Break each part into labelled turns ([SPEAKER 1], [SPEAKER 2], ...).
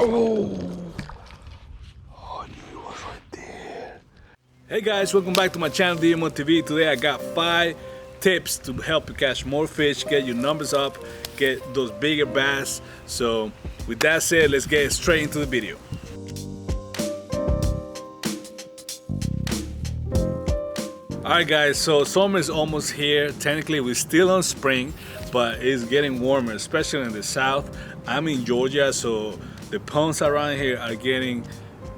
[SPEAKER 1] Oh, I knew it was right there. Hey guys, welcome back to my channel, djmoetv. Today I got 5 tips to help you catch more fish, get your numbers up, get those bigger bass. So with that said, let's get straight into the video. Alright guys, so summer is almost here. Technically we're still on spring, but it's getting warmer, especially in the south. I'm in Georgia, so the ponds around here are getting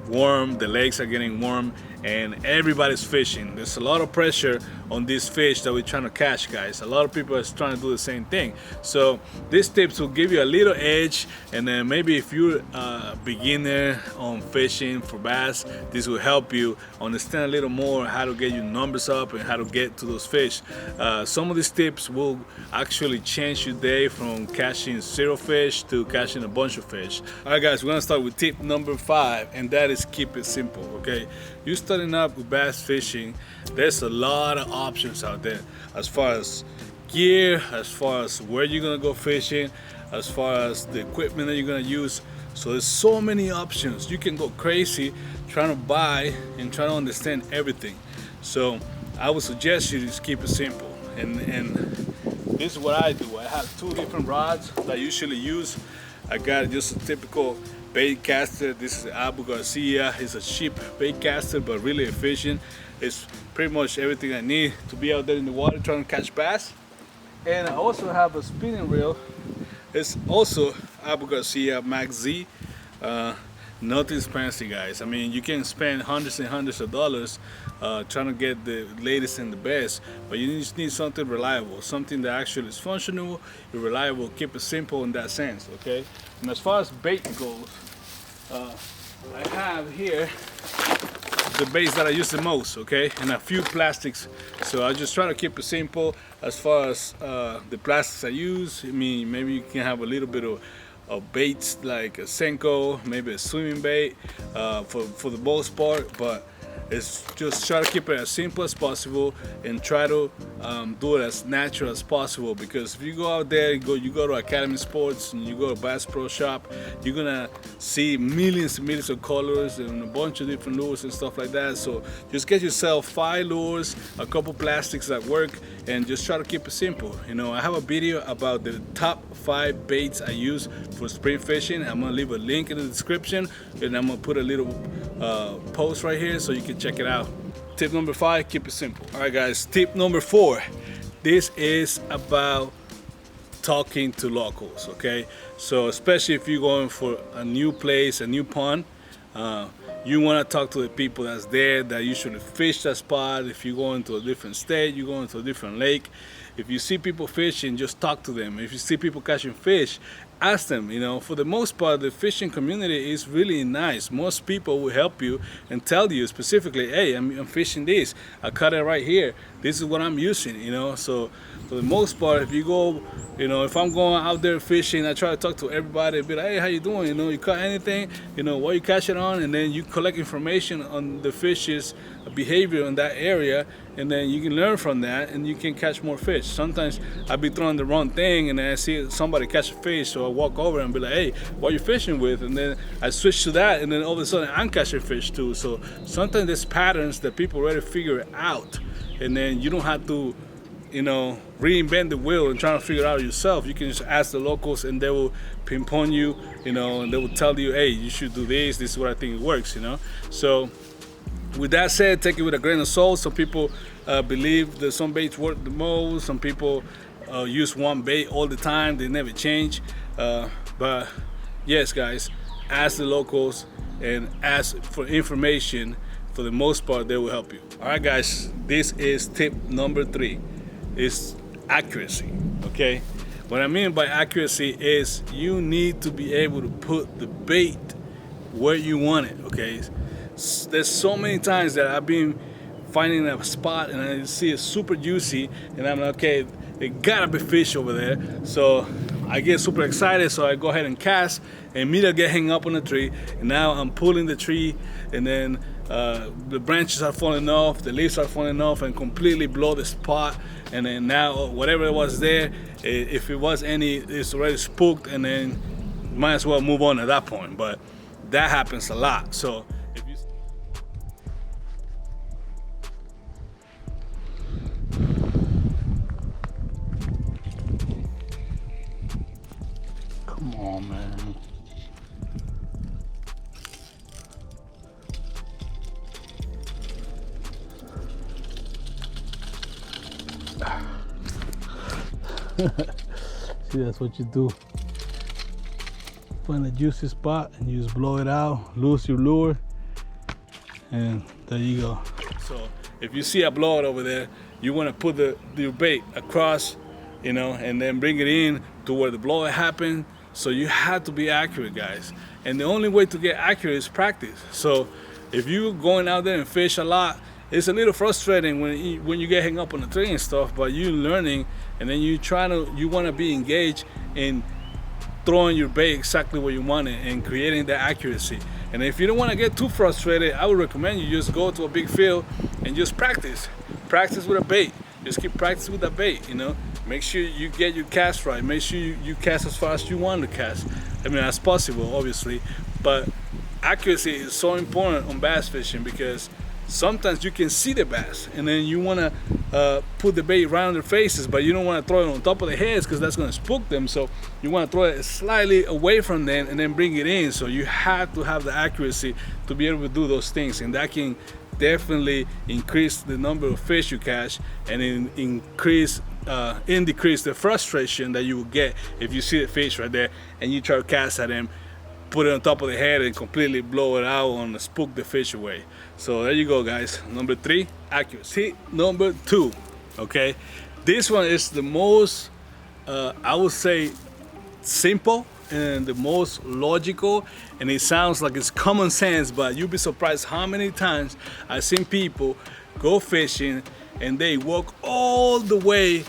[SPEAKER 1] warm, the lakes are getting warm, and everybody's fishing. There's a lot of pressure on these fish that we're trying to catch, guys. A lot of people are trying to do the same thing. So these tips will give you a little edge, and then maybe if you're a beginner on fishing for bass, this will help you understand a little more how to get your numbers up and how to get to those fish. Some of these tips will actually change your day from catching 0 fish to catching a bunch of fish. All right guys, we're gonna start with tip number 5, and that is keep it simple, okay? You're starting up with bass fishing, there's a lot of options out there as far as gear, as far as where you're gonna go fishing, as far as the equipment that you're gonna use. So there's so many options. You can go crazy trying to buy and trying to understand everything. So I would suggest you just keep it simple. And this is what I do. I have 2 different rods that I usually use. I got just a typical bait caster. This is Abu Garcia. It's a cheap bait caster, but really efficient. It's pretty much everything I need to be out there in the water trying to catch bass. And I also have a spinning reel. It's also Abu Garcia Max Z. Nothing's fancy, guys. I mean, you can spend hundreds and hundreds of dollars trying to get the latest and the best, but you just need something reliable, something that actually is functional, reliable, keep it simple in that sense, okay? And as far as bait goes, I have here the baits that I use the most, okay, and a few plastics. So I just try to keep it simple as far as the plastics I use. I mean, maybe you can have a little bit of baits like a Senko, maybe a swimming bait for the most part, but it's just try to keep it as simple as possible and try to do it as natural as possible, because if you go out there, you go to Academy Sports and you go to Bass Pro Shop, you're gonna see millions and millions of colors and a bunch of different lures and stuff like that. So just get yourself 5 lures, a couple plastics that work, and just try to keep it simple. You know, I have a video about the top 5 baits I use for spring fishing. I'm gonna leave a link in the description, and I'm gonna put a little post right here so you can check it out. Tip number 5, keep it simple. All right guys, tip number 4, this is about talking to locals, okay? So especially if you're going for a new place, a new pond, you want to talk to the people that's there, that usually fish that spot. If you go into a different state, you go into a different lake, if you see people fishing, just talk to them. If you see people catching fish, ask them. You know, for the most part, the fishing community is really nice. Most people will help you and tell you specifically, hey, I'm fishing this, I caught it right here, this is what I'm using, you know. So for the most part, if you go, you know, if I'm going out there fishing, I try to talk to everybody, be like, hey, how you doing, you know, you caught anything, you know, what you catch it on, and then you collect information on the fish's behavior in that area, and then you can learn from that and you can catch more fish. Sometimes I'll be throwing the wrong thing and then I see somebody catch a fish, so I walk over and be like, hey, what are you fishing with? And then I switch to that, and then all of a sudden I'm catching fish too. So sometimes there's patterns that people already figure out, and then you don't have to, you know, reinvent the wheel and try to figure it out yourself. You can just ask the locals and they will pinpoint you, you know, and they will tell you, hey, you should do this is what I think it works, you know. So with that said, take it with a grain of salt. Some people believe that some baits work the most. Some people use one bait all the time, they never change. But yes guys, ask the locals and ask for information. For the most part, they will help you. All right guys, this is tip number 3, is accuracy, okay? What I mean by accuracy is you need to be able to put the bait where you want it, okay? There's so many times that I've been finding a spot and I see it super juicy, and I'm like, okay, it gotta be fish over there. So I get super excited, so I go ahead and cast, and immediately get hung up on the tree, and now I'm pulling the tree, and then the branches are falling off, the leaves are falling off, and completely blow the spot. And then now whatever was there, if it was any, it's already spooked, and then might as well move on at that point. But that happens a lot. So if you
[SPEAKER 2] come on, man. See, that's what you do. Find a juicy spot and you just blow it out, loose your lure, and there you go.
[SPEAKER 1] So if you see a blowout over there, you want to put your bait across, you know, and then bring it in to where the blowout happened. So you have to be accurate, guys. And the only way to get accurate is practice. So if you're going out there and fish a lot, it's a little frustrating when you get hung up on the tree and stuff, but you're learning, and then you want to be engaged in throwing your bait exactly where you want it and creating that accuracy. And if you don't want to get too frustrated, I would recommend you just go to a big field and just practice with a bait. Just keep practicing with that bait, you know. Make sure you get your cast right. Make sure you cast as far as you want to cast. I mean, as possible, obviously, but accuracy is so important on bass fishing, because sometimes you can see the bass and then you want to put the bait right on their faces, but you don't want to throw it on top of their heads because that's going to spook them. So you want to throw it slightly away from them and then bring it in. So you have to have the accuracy to be able to do those things, and that can definitely increase the number of fish you catch, and decrease the frustration that you will get if you see the fish right there and you try to cast at him, put it on top of the head and completely blow it out and spook the fish away. So there you go, guys. Number 3, accuracy. Number 2, okay, this one is the most I would say simple and the most logical, and it sounds like it's common sense, but you'll be surprised how many times I've seen people go fishing and they walk all the way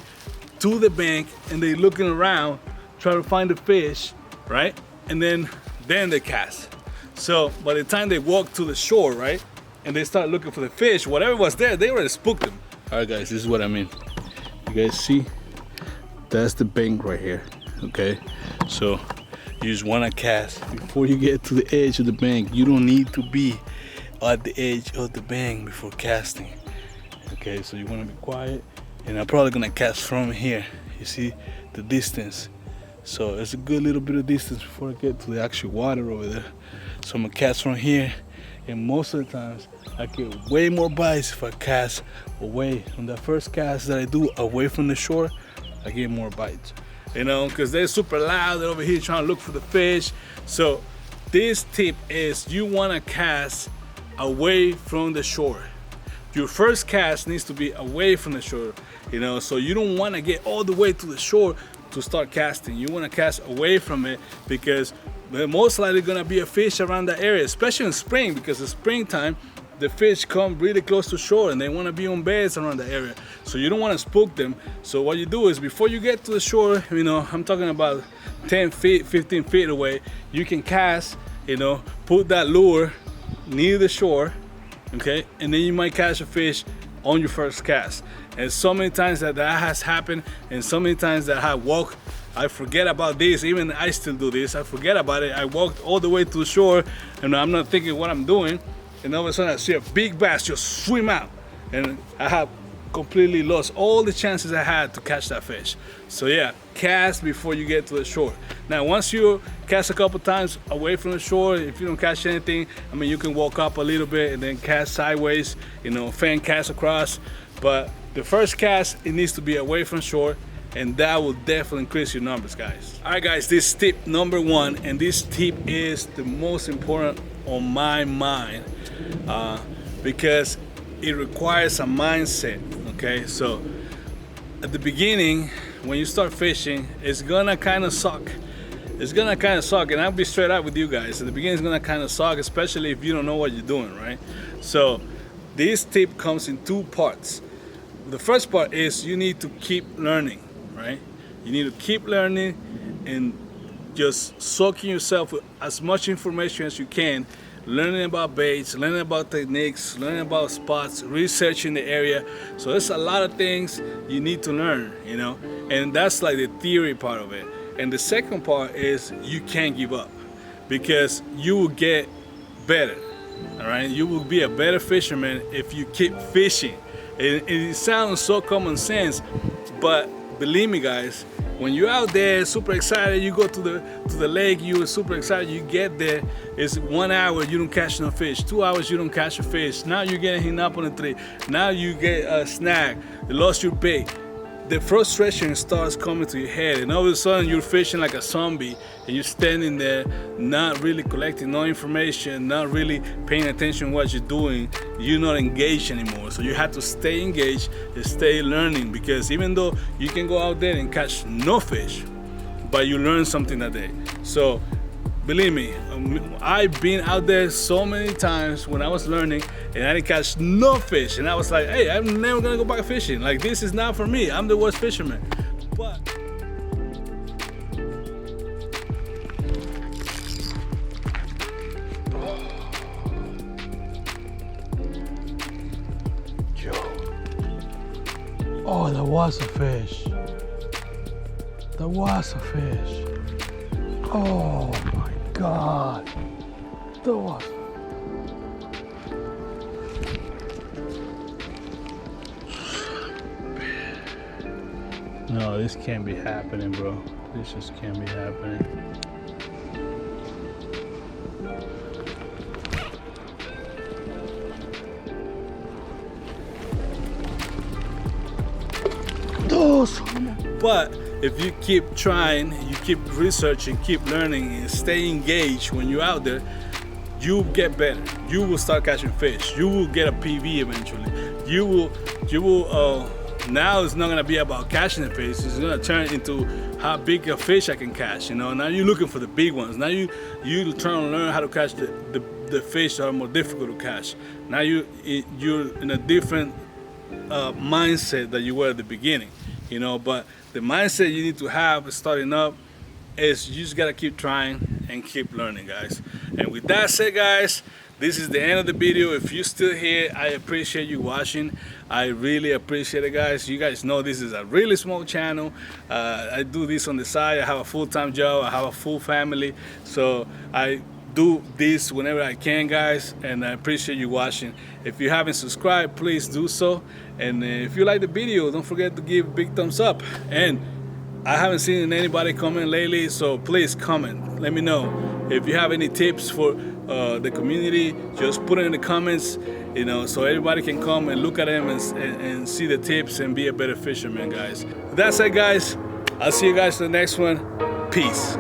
[SPEAKER 1] to the bank and they looking around trying to find the fish, right? And then they cast. So by the time they walk to the shore, right, and they start looking for the fish, whatever was there, they already spooked them. All right, guys, this is what I mean. You guys see? That's the bank right here, okay? So you just want to cast before you get to the edge of the bank. You don't need to be at the edge of the bank before casting, okay? So you want to be quiet, and I'm probably gonna cast from here. You see the distance? So it's a good little bit of distance before I get to the actual water over there. So I'm gonna cast from here, and most of the times I get way more bites if I cast away. On the first cast that I do away from the shore, I get more bites, you know, because they're super loud. They're over here trying to look for the fish. So this tip is you want to cast away from the shore. Your first cast needs to be away from the shore, you know, so you don't want to get all the way to the shore to start casting. You want to cast away from it, because there's most likely going to be a fish around that area, especially in spring, because in springtime the fish come really close to shore and they want to be on beds around the area. So you don't want to spook them. So what you do is, before you get to the shore, you know, I'm talking about 10 feet, 15 feet away, you can cast, you know, put that lure near the shore, okay, and then you might catch a fish on your first cast. And so many times that has happened, and so many times that I forget about this. Even I still do this. I forget about it. I walked all the way to the shore and I'm not thinking what I'm doing, and all of a sudden I see a big bass just swim out, and I have completely lost all the chances I had to catch that fish. So yeah, cast before you get to the shore. Now once you cast a couple times away from the shore, if you don't catch anything, I mean, you can walk up a little bit and then cast sideways, you know, fan cast across. But the first cast, it needs to be away from shore, and that will definitely increase your numbers, guys. All right, guys, this tip number 1, and this tip is the most important on my mind, because it requires a mindset, okay? So at the beginning, when you start fishing, it's gonna kind of suck. It's gonna kind of suck, and I'll be straight up with you guys. At the beginning, it's gonna kind of suck, especially if you don't know what you're doing, right? So this tip comes in 2 parts. The first part is you need to keep learning, right? You need to keep learning and just soaking yourself with as much information as you can, learning about baits, learning about techniques, learning about spots, researching the area. So there's a lot of things you need to learn, you know, and that's like the theory part of it. And the second part is you can't give up, because you will get better. All right, you will be a better fisherman if you keep fishing. It sounds so common sense, but believe me, guys, when you're out there super excited, you go to the lake, you're super excited, you get there, it's 1 hour, you don't catch no fish, 2 hours, you don't catch a fish, now you're getting hung up on a tree, now you get a snag, you lost your bait. The frustration starts coming to your head, and all of a sudden you're fishing like a zombie, and you're standing there not really collecting no information, not really paying attention to what you're doing. You're not engaged anymore. So you have to stay engaged and stay learning, because even though you can go out there and catch no fish, but you learn something that day. So believe me, I've been out there so many times when I was learning and I didn't catch no fish, and I was like, hey, I'm never gonna go back fishing. Like, this is not for me. I'm the worst fisherman. But
[SPEAKER 2] oh, there was a fish. There was a fish. Oh my God. There was. No, this can't be happening, bro. This just can't be happening.
[SPEAKER 1] But if you keep trying, you keep researching, keep learning, and stay engaged when you're out there, you get better. You will start catching fish. You will get a PV eventually. You will. Now it's not gonna be about catching the fish. It's gonna turn into how big a fish I can catch. You know. Now you're looking for the big ones. Now you trying to learn how to catch the fish that are more difficult to catch. Now you're in a different mindset that you were at the beginning. You know, but the mindset you need to have starting up is you just gotta keep trying and keep learning, guys. And with that said, guys, this is the end of the video. If you're still here, I appreciate you watching. I really appreciate it, guys. You guys know this is a really small channel. I do this on the side. I have a full-time job. I have a full family. So I do this whenever I can, guys, and I appreciate you watching. If you haven't subscribed, please do so. And if you like the video, don't forget to give a big thumbs up. And I haven't seen anybody comment lately, so please comment. Let me know. If you have any tips for the community, just put it in the comments, you know, so everybody can come and look at them and see the tips and be a better fisherman, guys. That's it, guys. I'll see you guys in the next one. Peace.